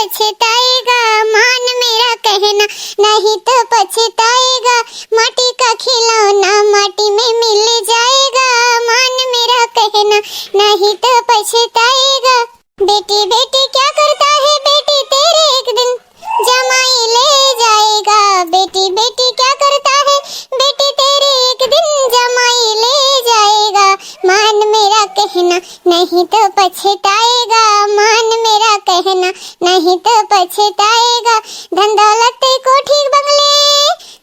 पछताएगा, मान मेरा कहना नहीं तो पछताएगा। माटी का खिलौना माटी में मिल जाएगा, मान मेरा कहना नहीं तो पछताएगा। बेटी बेटी क्या करता है बेटी तेरे एक दिन जमाई ले जाएगा। बेटी बेटी क्या करता है बेटी तेरे एक दिन जमाई ले जाएगा। मान मेरा कहना नहीं तो पछताएगा, मान मेरा कहना नहीं तो पछताएगा। धन दौलत तेरी कोठी बंगले,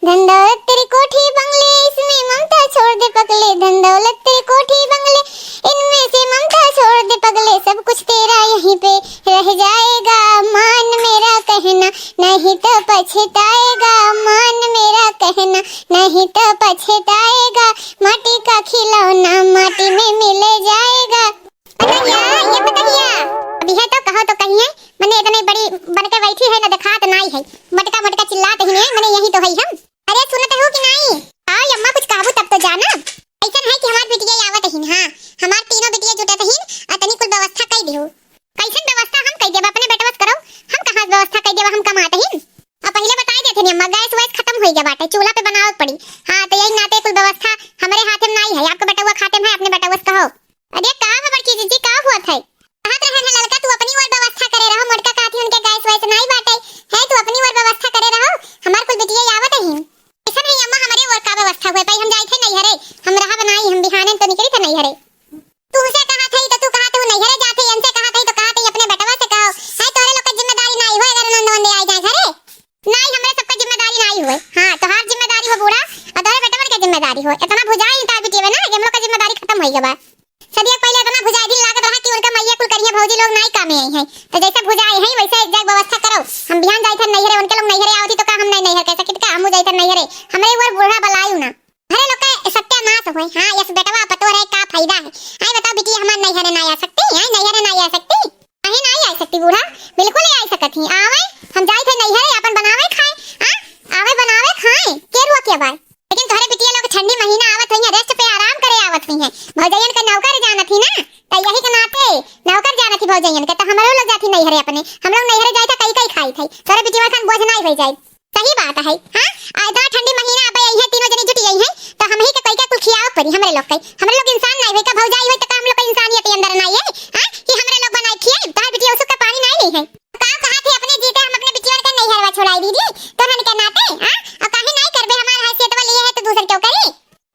धन दौलत तेरी कोठी बंगले, इसमें ममता छोड़ दे पगले। धन दौलत तेरी कोठी बंगले, इनमें से ममता छोड़ दे पगले। सब कुछ तेरा यहीं पे रह जाएगा, मान मेरा कहना नहीं तो पछताएगा। मान मेरा कहना नहीं तो पछताएगा। माटी का खिलौना माटी में मिल जाएगा। ये बताइए अभी है तो कहो तो कहीं है, मैंने इतनी बड़ी बनके बैठी है ना देखा तो नहीं है, मटका मटका चिल्लाते ही है मैंने यही तो है हम। अरे सुनते हो कि नहीं? आओ अम्मा कुछ कहबू तब तो जाना। ऐसा है कि हमार बिटिया आवत ही। हां हमार तीनों बिटिया जुटत ही अतनी कुल व्यवस्था कर दियो। कैसन व्यवस्था हम कर देब अपने बेटवस करो, हम कहां व्यवस्था कर देब हम कमाते ही। अब पहले बताई देथे नि अम्मा गैस वैस खत्म हो गया बाटे, चूल्हा पे बनावत पड़ी। हां तो यही नाते कुल व्यवस्था हमारे हाथ में नहीं है, आपका बेटा हुआ खाते में है अपने बेटवस कहो। अरे का खबर की जी का हुआ था? कहत रहे हैं लड़का तू अपनी और व्यवस्था करे रहो, मोटका काठी उनके गैस वैस नहीं बाटे है, तू अपनी और व्यवस्था करे रहो। हमार कुल बिटिया आवत ही ऐसा नहीं अम्मा हमारे और का व्यवस्था हुए भाई हम जाई थे नहीं हरे, हम रहा बनाई हम बिहाने तो निकली थे नहीं हरे। तू से कहा थई तो तू कहा तू नहीं हरे जाते, इनसे कहा थई तो कहा थई अपने बेटवा से कहो। है तोरे लोग की जिम्मेदारी नहीं होए अगर नंद वंदे आई जाए घरे नहीं, हमरे सबका जिम्मेदारी नहीं हुए। हां तो हर जिम्मेदारी हो बूढ़ा और तोरे बेटवा की जिम्मेदारी हो। इतना भुजाई तार बिटिया ना हम लोग का जिम्मेदारी खत्म हो गई बा। सदिया पहले इतना भुजाई दिन लागत रहा कि उनका मैया कुल करिए भौजी लोग नहीं कामे आई हैं, तो जैसे भुजाई है वैसे एक जगह व्यवस्था करो। हम बिहान जाई थे नहीं हरे, उनके लोग नहीं हरे आवती तो का हम नहीं हरे कैसे कितका हम जाई थे नहीं हरे, हमरे ऊपर बूढ़ा बलायू ना हरे लोग का सत्यानाश होए। हां यस बेटवा पतो रहे का फायदा है। आई बताओ बिटिया हमार नहीं हरे नहीं आ सकती है, नहीं हरे नहीं आ सकती, कहीं नहीं आ सकती बूढ़ा बिल्कुल नहीं आ सकती। आवे हम जाई थे नहीं हरे अपन बनावे खाए, हां आवे बनावे खाए के रुआ के बाय। लेकिन तोहरे बिटिया लोग ठंडी महीना आवत हुई है, रेस्ट पे आराम करे आवत हुई है। भौजयन का नौकर जाना थी ना, तो यही के नाते नौकर जाना थी भौजयन के, तो हमरो लोग जाती नहीं हरे अपने, हम लोग नहीं हरे जाए था कई कई खाई थी। तोहरे बिटिया खान बोझ नहीं हो जाए, सही बात है। हां आधा ठंडी महीना अब यही है तीनों जनी जुटी गई है, तो हम ही के कोई का कुल खियाव पड़ी हमरे लोग के। हमरे लोग इंसान नहीं होई का भौजाई होई तो हम लोग का इंसानियत अंदर नहीं है। हां कि हमरे लोग बनाई खियाई तोहरे बिटिया उसका पानी नहीं ली है। का कहा थे अपने जीते हम अपने बिटिया का नहीं हरवा छोड़ाई दीदी तोहन के नाते। हां और काहे नहीं करबे हमार हैसियत वाली है तो दूसर क्यों करी।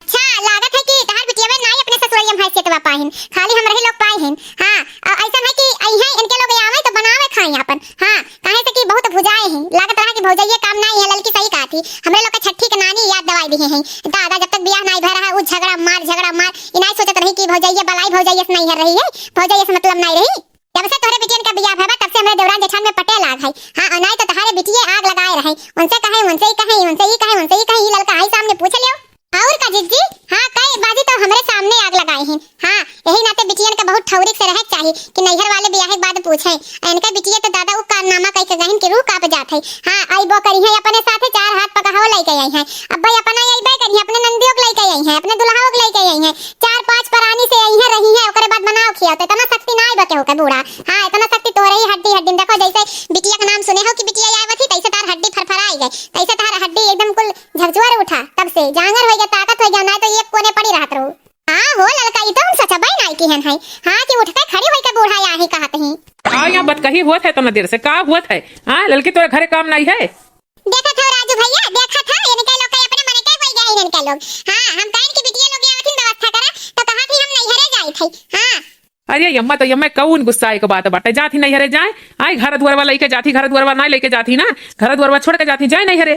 अच्छा लागत है कि तोहर बिटिया में नहीं अपने ससुरैया में हैसियत वा पाहिन, खाली हम रहे लोग पाहिन। हां ऐसा है कि आई है इनके लोग आवे तो बनावे खाई अपन। हां काहे से कि बहुत भुजाए हैं, लागत रहा कि भौजैया काम नहीं है। लड़की सही कहा थी हमरे लोग का छठी के नानी याद दवाई दी है दादा जब तक बियाह नहीं भर रहा वो झगड़ा मार इनाई सोचत रही कि भौजैया बलाई भौजैया से नहीं हर रही है, भौजैया से मतलब नहीं रही। जब से तोहरे बिटियन का बियाह भवा तब से हमरे देवरान जेठान में पटे लाग है। हां और नहीं तो तोहरे बिटिया आग लगाए रहे, उनसे कहे उनसे ही कहे उनसे ही कहे उनसे ही कहे लड़का आई सामने पूछ लियो और का जीजी। हां कई बाजी तो हमरे सामने आग लगाए हैं। हां यही नाते बिटियन का बहुत ठौरिक से रहे चाहिए कि नैहर वाले बियाह के बाद पूछे इनका बिटिया तो दादा वो कारनामा कह के गहन के रूह काप जात है। हां आई बो करी है अपने साथे चार हाथ पकाहो लेके आई है, अब भाई अपना आई बे करी अपने नंदियों को लेके आई है, अपने दुल्हाओं को लेके आई है, चार पांच परानी से आई है रही है ओकरे बाद बनाओ खियाते तना शक्ति नहीं बके होके बूढ़ा। हां इतना शक्ति तोरे ही हड्डी हड्डी देखो जैसे बिटिया का नाम सुने हो कि बिटिया आवत थी तैसे तार हड्डी फरफराई गई, तैसे तार हड्डी एकदम कुल झकझोर उठा, तब से जांगर हो गया ताकत हो गया ना तो एक कोने पड़ी रहत रहो। हां हो लड़का ई तो हम सचबाई नहीं की हन है। हां कि उठ के खड़ी होई के बूढ़ा आही कहत ही। हां यहां बात कही हुआ है तना देर से का हुआ है। हां लड़की तोरे घरे काम नहीं है देखा था राजू भैया देखा था इनके लोग के अपने मन के कोई गए इनके लोग। हां हम कान की बिटिया लोग आवथिन व्यवस्था करा तो कहा थी हम नहीं हरे जाई थी। हां अरे यम्मा तो यम्मा कौन गुस्साए के बात बाटे जाती नहीं हरे जाए। आई घर दुआरवा लेके जाती, घर दुआरवा नहीं लेके जाती ना, घर दुआरवा छोड़ के जाती जाए नहीं हरे।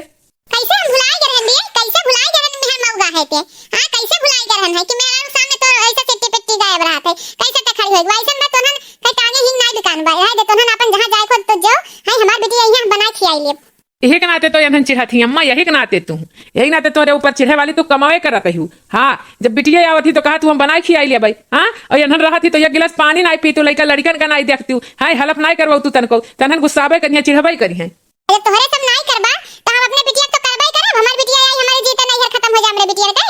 कैसे हम भुलाए गए हैं कैसे भुलाए गए हैं हम मौगा है ते। हां कैसे भुलाए गए हैं कि मेरा सामने तो ऐसे चिट्टी पिट्टी गायब रहा थे कैसे तक खड़ी होई वैसे मैं तोहन कई टांगे ही नहीं दुकान बा है दे तोहन अपन जहां जाए खुद तो जो है हमार बिटिया यहां बना खियाई ले। यही के नाते तो यहन चिढ़ा थी अम्मा, यही के नाते तू यही नाते तोरे ऊपर चिढ़े वाली तू कमावे कर कहू। हाँ जब बिटिया आवत थी तो कहा तू हम बनाई खियाई ले भाई। हाँ और यहन रहा थी तो एक गिलास पानी नहीं पी तू लड़का लड़कन का नहीं देखती हाय हलफ नहीं करवाऊ तू तनको तनन गुस्सावे करिए चिढ़ाई करिए। अरे तोहरे सब नहीं करबा तो हम अपने बिटिया तो करबई करब, हमार बिटिया आई हमारे जीते नहीं है खत्म हो जा हमरे बिटिया के।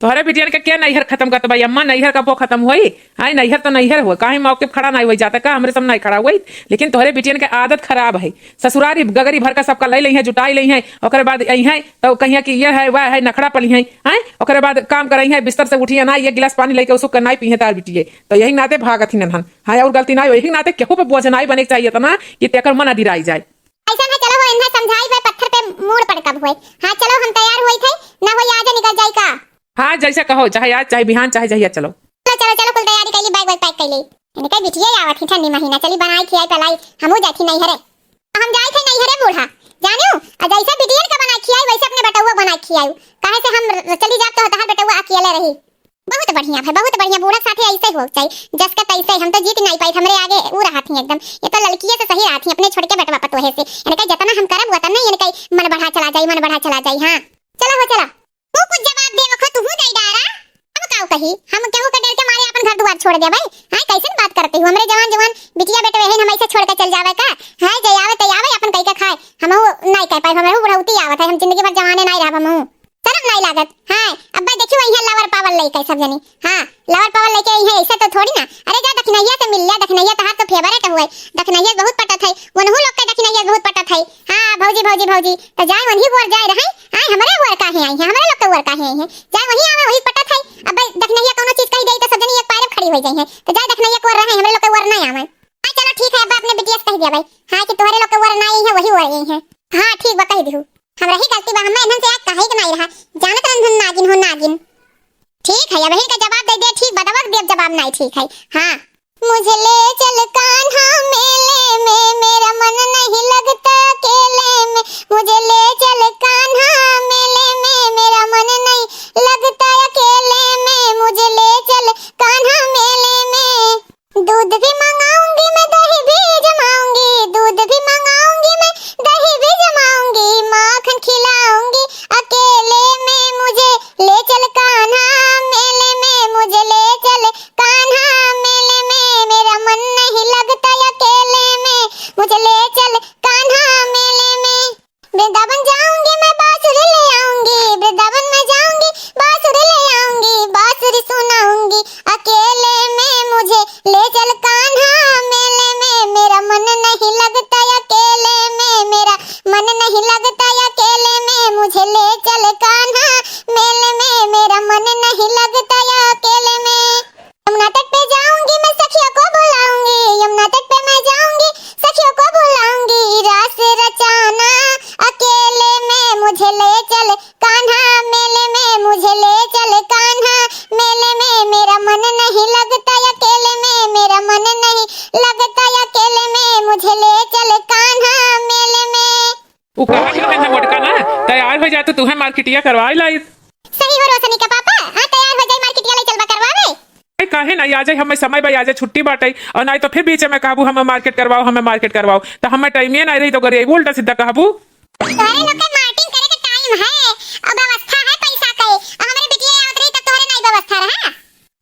तोहरे बिटियन के क्या नैहर खत्म करत भाई अम्मा, नैहर कबो खत्म हुई? हाय नैहर तो नैहर हो, काहे मौके पे खड़ा नहीं हो जाता का, हमरे सब नहीं खड़ा हुई। लेकिन तोहरे बिटियन के आदत खराब है, ससुरारी गगरी भर का सबका ले ली है, जुटाई ली है, ओकरे बाद आई है तो कहिया कि ये है वह है, नखड़ा पली है, हैं ओकरे बाद काम करई है, बिस्तर से उठिए ना एक गिलास पानी लेके उसको कनाई पीहे तार बिटिए, तो यही नाते भागत ही नहन। हाँ और गलती ना यही नाते केहू पे बोझ नहीं बने के चाहिए था ना कि तेकर मन अधिराई जाए। ऐसा ना चलो हो इन्हें समझाई भाई पत्थर पे मूड़ पड़ कब हुए। हाँ चलो हम तैयार हुई थे ना, हो आज निकल जाई का। हाँ जैसे कहो, चाहे आज चाहे बिहान चाहे जहिया चलो। चलो चलो चलो कुल तैयारी कैली, बैग पैक कैली। इनके बिटिया आवत थी ठंडी महीना, चली बनाई खियाई पलाई हमहू जाई थी नैहरे। हम जाई थे नैहरे बूढ़ा जानू, और जैसे बिटिया का बनाई खियाई वैसे अपने बेटवा बनाई खियाई, काहे से हम चली जात तो तहार बेटवा अकेले रही। बहुत बढ़िया भाई बहुत बढ़िया, बूढ़ा साथे ऐसे हो चाहिए जस का तैसे। हम तो जीत नहीं पाई, हमरे आगे वो रहा थी एकदम। ये तो लड़किये से सही रहा थी अपने छोड़ के बेटवा पतोहे से। इनका जितना हम करब उतना नहीं इनका मन बढ़ा चला जाई, मन बढ़ा चला जाई। हां चला हो चला, तू कुछ जवाब दे वखत तू नहीं डारा। हम काऊ कही, हम केहू के डर के मारे अपन घर द्वार छोड़ दे भाई। हां कैसन बात करते हो, हमरे जवान जवान बिटिया बेटे है हम ऐसे छोड़ के चल जावे का? हां जय आवे तय आवे अपन कई का खाए, हमहू नहीं कह पाए, हमहू बुढ़ौती आवत है, हम जिंदगी भर जवाने नहीं रहब हमहू, शर्म नहीं लागत। हां अब भाई देखियो यहां लवर पावर लेके सब जनी। हां लवर पावर लेके यहां ऐसा तो थोड़ी ना। अरे जा दखनैया से मिल ले, दखनैया तहार तो फेवरेट हुए, दखनैया बहुत पटत है, वनहु लोग के दखनैया बहुत पटत है। हां भौजी भौजी भौजी तो जाए वही वर जाए रहे। हां हमरे वर काहे आई है, हमरे लोग के वर काहे आई है, जाए वही आवे वही पटत है। अब भाई दखनैया कोनो चीज कही देई तो सब जनी एक पैर खड़ी हो जाई है, तो जाए दखनैया को वर रहे, हमरे लोग के वर नहीं आवे। हां चलो ठीक है, अब अपने बिटिया से कह दिया भाई हां कि तुम्हारे लोग के वर नहीं है वही वर आई है। हां ठीक बा कह दिहु, हमरा ही गलती बा, हमें इनन से आज काहे के नहीं रहा, जानत रंधन नागिन हो नागिन। ठीक है अब ही का जवाब दे दे, ठीक बदवक देव जवाब नहीं ठीक है। हां मुझे ले चल कान्हा मेले में, मेरा मन नहीं लगता अकेले में। मुझे ले चल कान्हा मेले में, मेरा मन नहीं लगता अकेले में। मुझे ले चल कान्हा मेले में, दूध भी मंगाऊंगी मैं दही भी जमाऊंगी, दूध भी मंगाऊंगी मैं दही भी जमाऊंगी, माखन खिलाऊंगी अकेले में। मुझे ले चल कान्हा मेले में, मुझे ले चल कान्हा मेले में, मेरा मन नहीं लगता अकेले में। मुझे ले चल कान्हा मेले में, वृंदावन जाऊंगी मैं बांसुरी ले आऊंगी, वृंदावन में जाऊंगी बांसुरी ले आऊंगी, बांसुरी सुनाऊंगी अकेले में। मुझे ले चल कान्हा मेले में, मेरा मन नहीं लगता अकेले में, मेरा मन नहीं लगता अकेले में। मुझे ले चल कान्हा मेले में, मेरा मन नहीं लगता अकेले में। यमुना तट पे जाऊंगी मैं सखियों को बुलाऊंगी, यमुना तट पे मैं जाऊंगी सखियों को बुलाऊंगी, रास रचाना अकेले में। मुझे ले चल कान्हा मेले में, मुझे ले चल कान्हा मेले में, मेरा मन नहीं लगता अकेले में, मेरा मन नहीं लगता अकेले में। मुझे ले चल कान्हा मेले में। वो कहा कि मैं मोटका ना तैयार हो जाए तो तुम्हें मार्केटिया करवा लाई। सही हो रोशनी का पापा, हां तैयार हो जाई मार्केटिया ले चलबा करवावे। काहे ना आ जाए, हमें समय भाई आ जाए, छुट्टी बाटे और नहीं तो फिर बीच में कहबू हमें मार्केट करवाओ हमें मार्केट करवाओ, तो हमें टाइम ही नहीं रही तो करे उल्टा सीधा कहबू। तोहरे लोग के मार्केटिंग करे के टाइम है, अब व्यवस्था है पैसा के, अब हमरे बिटिया आवत रही तब तोहरे नहीं व्यवस्था रहा।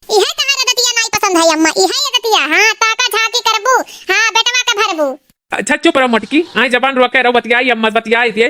इहे तहर आदतिया नहीं पसंद है अम्मा, इहे आदतिया। हां ताका झाकी करबू, हां बेटवा का भरबू। अच्छा चुप रहो मोटकी, आई जबान रोके रहो, बतियाई अम्मा बतियाई दे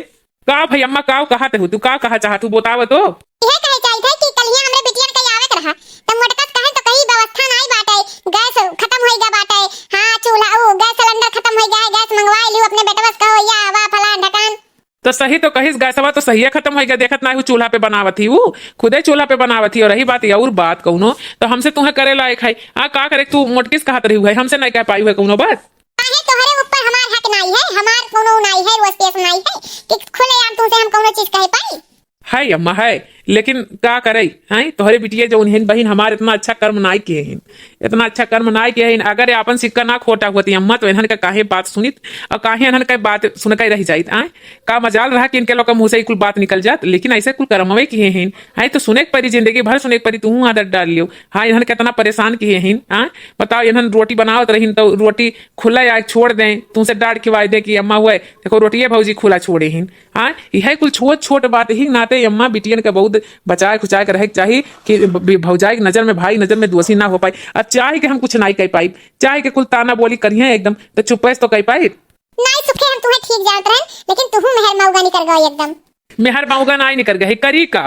का भाई अम्मा का कहा ते तू का कहा चाह तू बताव तो। इहे कहे चाहिए थे कि कल ही हमरे बिटिया के आवे के रहा, त मोटकस कहे तो कहीं व्यवस्था नहीं बाटे, गैस खत्म होई गा बाटे। हां चूल्हा ओ गैस सिलेंडर खत्म होई गया है, गैस मंगवा लियो अपने बेटवा से कहो या वा फलान ढकान। तो सही तो कहिस गैसवा तो सही खत्म हो गया, देखत ना चूल्हा पे बनावत ही, वो खुदे चूल्हा पे बनावत ही। और रही बात और बात कौनो तो हमसे तुम्हें करे लायक है। हाँ का करे तू मोटकिस कहत रही है, हमसे नहीं कह पाई हुए कौनो बात। काहे तोहरे ऊपर हमार हक नहीं है, हमार कोनो नहीं है, वो स्पेस नहीं है कि खुले आम तुमसे हम कोनो चीज कह पाई। है अम्मा है, लेकिन का करे हैं तोहरे बिटिया जो उन्हें बहन हमारे इतना अच्छा कर्म नहीं किए हैं, इतना अच्छा कर्म नहीं किए हैं। अगर अपन सिक्का ना खोटा होती अम्मा तो इन्हन का काहे बात सुनित और काहे इन्हन का बात सुन के रह जाइत। आए का मजाल रहा कि इनके लोग मुंह से कुल बात निकल जात, लेकिन ऐसे कुल कर्मवे किए हैं। हाय तो सुने के परी, जिंदगी भर सुने के परी, तू आदत डाल लियो। हाँ इन्हन कितना परेशान किए हैं। हाँ बताओ इन्हन रोटी बनावत रही तो रोटी खुला या छोड़ दें, तुमसे डांट खिवाई दे कि अम्मा हुए देखो रोटिये भौजी खुला छोड़े हैं। हाँ यह कुल छोट छोट बात ही नाते अम्मा बिटियन के बहुत बचाए खुचाए के रहे चाहिए कि भौजाई की नजर में भाई नजर में दोषी ना हो पाई। अब चाहे कि हम कुछ नहीं कह पाई, चाहे कि कुल ताना बोली करिए एकदम तो चुप तो कह पाई नहीं सुखे हम तुम्हें ठीक जानत रहन, लेकिन तुहू मेहर मौगा निकल गई एकदम। मेहर बाऊगा ना निकल गए करी का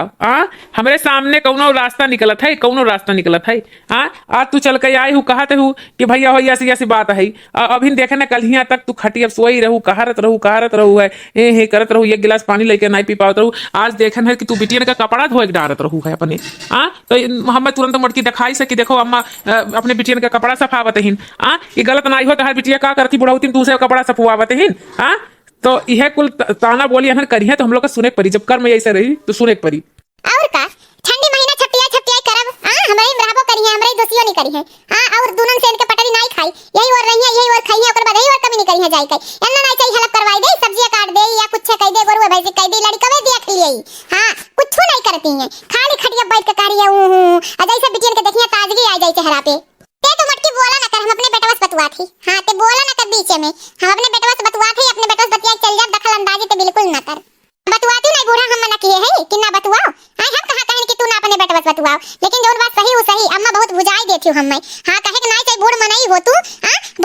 हमरे सामने कौनो रास्ता निकलत है, कौनो रास्ता निकलत है। आज तू चल के आई हूँ कहते हूँ कि भैया हो ऐसी ऐसी बात है। अभी देखे ना कल हिया तक तू खटिया सोई रहू, कहारत रहू है हे करत रहू, एक गिलास पानी लेके नहीं पी पावत रहू। आज देखन है कि तू बिटिया का कपड़ा धोए के डारत रहू है अपने। तो हम तुरंत मटकी दिखाई से कि देखो अम्मा अपने बिटिया का कपड़ा सफावत हिन। ये गलत ना हो तो हर बिटिया का करती बुढ़ाउती तू से कपड़ा सफुआवत हिन। तो यह कुल ताना बोली अनहर करी है तो हम लोग का सुने परी, जब कर में ऐसे रही तो सुने परी। और का ठंडी महीना छपटिया करब हमरे बराबर करी है, हमरे दोस्तियों नहीं करी है। और दुनन से इनके पटरी नहीं खाई, यही और रही है, यही और खाई है, ओकर बाद यही और कमी नहीं करी है जाई कई अन्ना नहीं चाहिए हलक करवाई दे, सब्जियां काट दे या कुछ कह दे, गोरुआ भैंस कह दे, लड़का वे दिया खिली कुछ नहीं करती है, खाली खटिया बैठ के करी है। जैसे बिटियन के देखिए ताजगी आ जाई चेहरा पे। ते तो मटकी बोला ना कर, हम अपने बेटवा से बतुआ थी। ते बोला ना कर बीच में, हम अपने बेटवा से बतुआ थी, अपने बेटवा से बतिया चल जा, दखल अंदाजी तो बिल्कुल ना कर। बतुआती नहीं बूढ़ा हम मना किए है कि ना बतुआओ। हम कहां कहें कि तू ना अपने बेटवा से बतुआओ, लेकिन जोन बात सही वो सही। अम्मा बहुत भुजाई देती हूं हम कहे कि नहीं चाहिए बूढ़ मनाई हो तू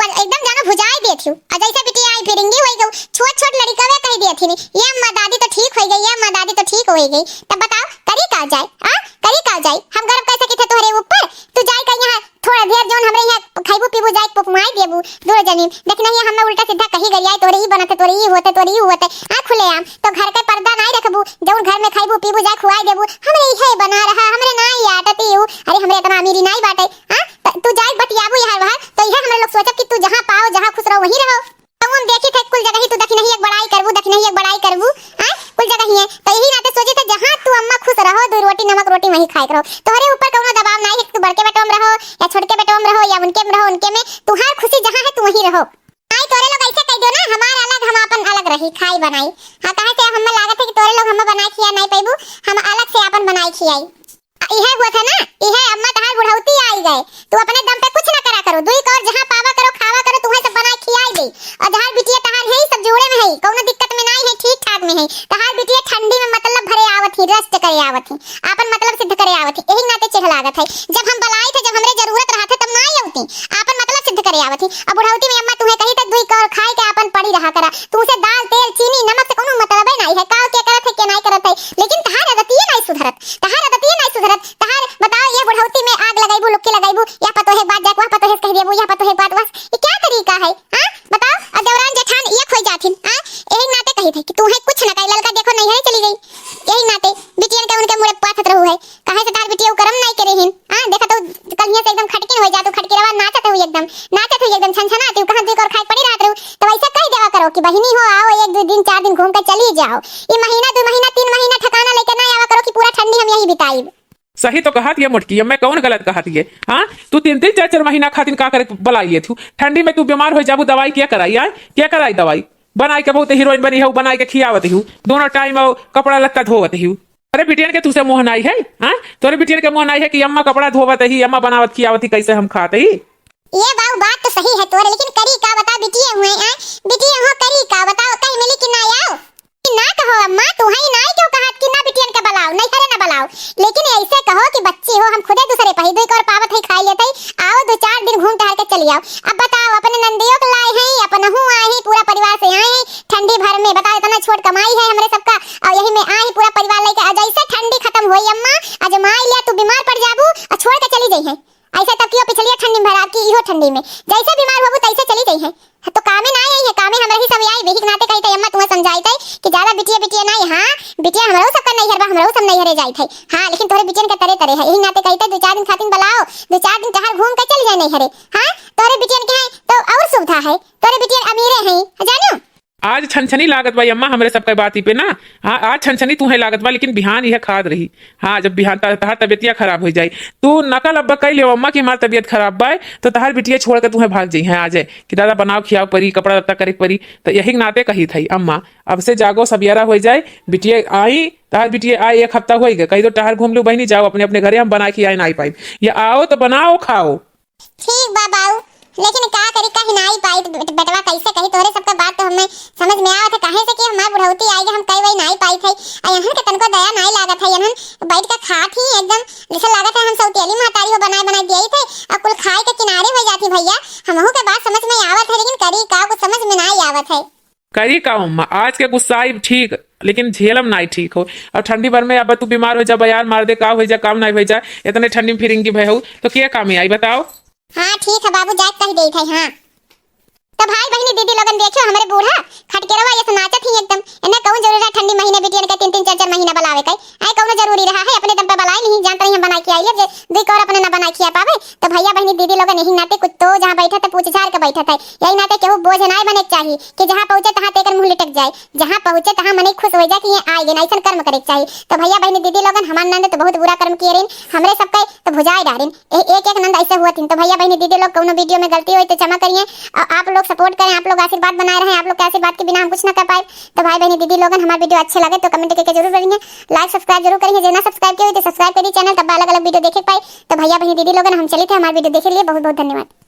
एकदम जानो भुजाई देती हूं। और जैसे बिटिया आई फिरेंगी होई गई, छोट लड़का वे कह दिया थी ये अम्मा दादी तो ठीक हो गई, ये अम्मा दादी तो ठीक हो गई। तब बताओ करी का जाए करी का जाए, हम गर्व कैसे किथे तोहरे ऊपर। तू जाए कहीं यहां थोड़ा देर जोन हमरे यहां खाइबू पीबू जाए पुपमाई देबू दो जनी देखना ये हमें उल्टा सीधा कही गरिया तोरे ही बनते, तोरे ही होते खुले आम तो घर के पर्दा नहीं रखबू, जोन घर में खाइबू पीबू जाए खुआई देबू हमरे इहे बना रहा, हमरे नहीं आटती हूं। अरे हमरे इतना अमीरी नहीं बाटे। तू जाए बतियाबू यहां वहां तो यह हमरे लोग सोचब कि तू जहां पाओ जहां खुश रहो वहीं रहो। तो हम देखी थे कुल जगह ही तू दखी नहीं एक बड़ाई करबू, दखी नहीं एक बड़ाई करबू कुल जगह ही है। तो यही नाते सोचे थे जहां तू अम्मा खुश रहो, दो रोटी नमक रोटी वहीं खाए करो, तोहरे ऊपर कोनो दबाव नहीं है कि तू बड़के बेटों में रहो या छोटके बेटों में रहो या उनके में रहो, उनके में तुम्हार खुशी जहां है तू वहीं रहो। आई तोरे लोग ऐसे कह दो ना हमार अलग हम अपन अलग रही खाई बनाई। कहे से हमें लागत है कि तोरे लोग हमें बनाई खिया नहीं पैबू, हम अलग से अपन बनाई खियाई। यह हुआ था ना, यह अम्मा तहार बुढ़ौती आई गए, तू अपने दम पे कुछ ना करा करो, दुई और जहां पावा करो खावा करो, तुम्हें सब बनाई खियाई दे। और जहां बिटिया तहार है सब जोड़े में है, कोनो दिक्कत में नहीं है, ठीक ठाक में है। तहार बिटिया ठंडी में मतलब भरे आवत ही, रस्ट करे आवत ही, अपन मतलब सिद्ध करे आवत ही, यही नाते चेह लागत है। जब हम बलाई थे, जब हमरे जरूरत रहा थे तब नहीं आवती, अपन मतलब सिद्ध करे आवत ही। अब बुढ़ौती में अम्मा तुम्हें कही तो दुई और खाए के अपन पड़ी रहा करा, तू से दाल तेल चीनी नमक से कोनो मतलब नहीं है, काव के करत है के नहीं करत है। लेकिन तहार आदतिये नहीं सुधरत, तहार आदतिये नहीं सुधरत। तहार बताओ ये बुढ़ौती में आग लगाइबू लुक्की लगाइबू या पतो है बात जाक वहां पतो है कह देबू या पतो है बात बस, ये क्या तरीका है? बताओ। और देवरान जेठान ये खोई जाथिन यही नाते कही थे कि तू है कुछ ना कही, ललका देखो नहीं है चली गई, यही नाते बिटियन के उनके मुड़े पाथत रहू है। कहे से तार बिटिया करम नहीं करे हिन देखा तो कहिया से एकदम खटकिन हो जा, तू खटकी रवा नाचत हो एकदम छनछनाती हूं, कहां दुई और खाए पड़ी रहत रहू। तो ऐसा कह देवा करो कि बहिनी हो आओ एक दो दिन 4 दिन घूम के चली जाओ, ये महीना 2 महीना 3 महीना ठिकाना लेके ना आवा करो कि पूरा ठंडी हम यही बिताई। सही तो कहा थी मोटकी, मैं कौन गलत कहा थी? तू 3 4 महीना खातिर का करे बुलाई लिए थू, ठंडी में तू बीमार हो जाबू दवाई क्या कराई क्या कराई दवाई बनाई के बहुत हीरोइन बनी है, बनाई के खियावत हूँ दोनों टाइम कपड़ा लत्ता धोवत हूँ। अरे बिटियन के तुझसे मोह नहीं है तोरे बिटियन के मोह नहीं है कि अम्मा कपड़ा धोवत ही, अम्मा बनावत खियावत ही, कैसे हम खाते ही। ये बात तो सही है तोरे, लेकिन करी का बता बिटिया हुए बिटिया हो करी का बताओ, कहीं मिली कि ना आओ ना कहो अम्मा तू है नहीं क्यों कहा कि ना बिटियन का बलाओ नहीं करे ना बलाओ, लेकिन ऐसे कहो कि बच्ची हो हम खुदे दूसरे पही दुई और पावत है खाई लेते आओ 2-4 दिन घूम टहल के चली आओ। अब बताओ अपने नंदियों को लाए हैं, अपन हूं आए हैं, पूरा परिवार से आए हैं ठंडी भर में, बताओ इतना छोट कमाई है हमरे सबका और यही में आए पूरा परिवार लेके। आज ऐसे ठंडी खत्म हुई अम्मा आज मां लिया तू बीमार पड़ जाबू और छोड़ के चली गई है, ऐसे तब क्यों पिछली ठंडी में भरा की इहो ठंडी में जैसे बीमार होबू तैसे चली गई है। तो कामे ना आई है, कामे हमरे ही सब आई बेहिक नाते कही थे अम्मा तुम्हें समझाई थे कि ज्यादा बिटिया नहीं बिटिया हमरो सब नहीं हरबा हमरो सब नहीं हरे जाई थे लेकिन तोरे बिटियन के तरे है, यही नाते कही थे 2-4 दिन खातिर बुलाओ, 2-4 दिन टहल घूम के चल जाए नहीं हरे। तोरे बिटियन के है तो और सुविधा है, तोरे बिटियन अमीरे हैं जानो। आज छनछनी लागत भाई अम्मा हमरे सबके बाती पे ना आज छनछनी तू है लागत बा, लेकिन बिहान यह खाद रही। जब बिहान तहार तबियतिया खराब हो जाए तू नकल अब कही ले अम्मा की हमार तबियत खराब बा तो तहार बिटिया छोड़ के तुम्हें भाग जाई है आ जाए कि दादा बनाओ खियाओ परी कपड़ा लत्ता करे परी। तो यही नाते कही थी अम्मा अब से जागो सबियारा हो जाए, बिटिया आई तहार बिटिया आई 1 हफ्ता हो गए कही तो टहर घूम लो बहनी जाओ अपने अपने घरे, हम बना के आए ना पाई या आओ तो बनाओ खाओ। ठीक बाबाऊ लेकिन का करी कहीं नहीं पाई बेटवा कैसे कही तोरे सबका बात तो हमें समझ में आवत है काहे से कि हमार बुढ़ौती आई हम कई वही नहीं पाई थे यहां के तनको दया नहीं लागत है, यहां बैठ के खात ही एकदम जैसे लागत है हम सौतेली महतारी हो बनाए दिए थे और कुल खाए के किनारे हो जाती भैया। हमहू के बात समझ में आवत है लेकिन करी का कुछ समझ में नहीं आवत है। करी का अम्मा, आज के गुस्साई ठीक लेकिन झेलम नहीं ठीक हो। और ठंडी भर में अब तू बीमार हो जा यार, मार दे का हो जा, काम नहीं हो जा, इतने ठंडी में फिरेंगी भय हो तो क्या काम है आई बताओ। हाँ ठीक है बाबू, जात कही देत है। हाँ तो भाई बहनी दीदी लोगन देखियो हमारे बूढ़ा खटकेरवा ये नाचत ही एकदम। इन्हें कौन जरूरी रहा ठंडी महीने बिटियन का 3-3 4-4 महीना बलावे का आई कौन जरूरी रहा है, अपने दम पे बलाई नहीं जानता हम बना के आई ले दुई और अपने ना बना के पावे। तो भैया बहनी दीदी लोगन यही नाते कुत्तो जहां बैठा था पूछ झाड़ के बैठा था, यही नाते केहू बोझ ना बने चाहिए कि जहां पहुंचे तहां तेकर मुंह लटक जाए, जहां पहुंचे तहां मने खुश हो जाए कि ये आए गए, ऐसा कर्म करे चाहिए। तो भैया बहनी दीदी लोगन हमार नंद तो बहुत बुरा कर्म किए रेन, हमरे सबके तो भुजाए डारेन, एक एक नंद ऐसे हुआ थी। तो भैया बहनी दीदी लोग कोनो वीडियो में गलती हुई तो क्षमा करिए, आप लोग सपोर्ट करें, आप लोग आशीर्वाद बनाए रहे, आप लोग के आशीर्वाद के बिना हम कुछ ना कर पाए। तो भाई बहनी दीदी लोगन हमारे वीडियो अच्छे लगे तो कमेंट करके जरूर करेंगे, लाइक सब्सक्राइब जरूर करेंगे, जो ना सब्सक्राइब किए तो सब्सक्राइब करिए चैनल, तब अलग अलग वीडियो देखे पाए। तो भैया बहनी दीदी लोगन हम चले थे हमारे वीडियो देखे लिए बहुत बहुत धन्यवाद।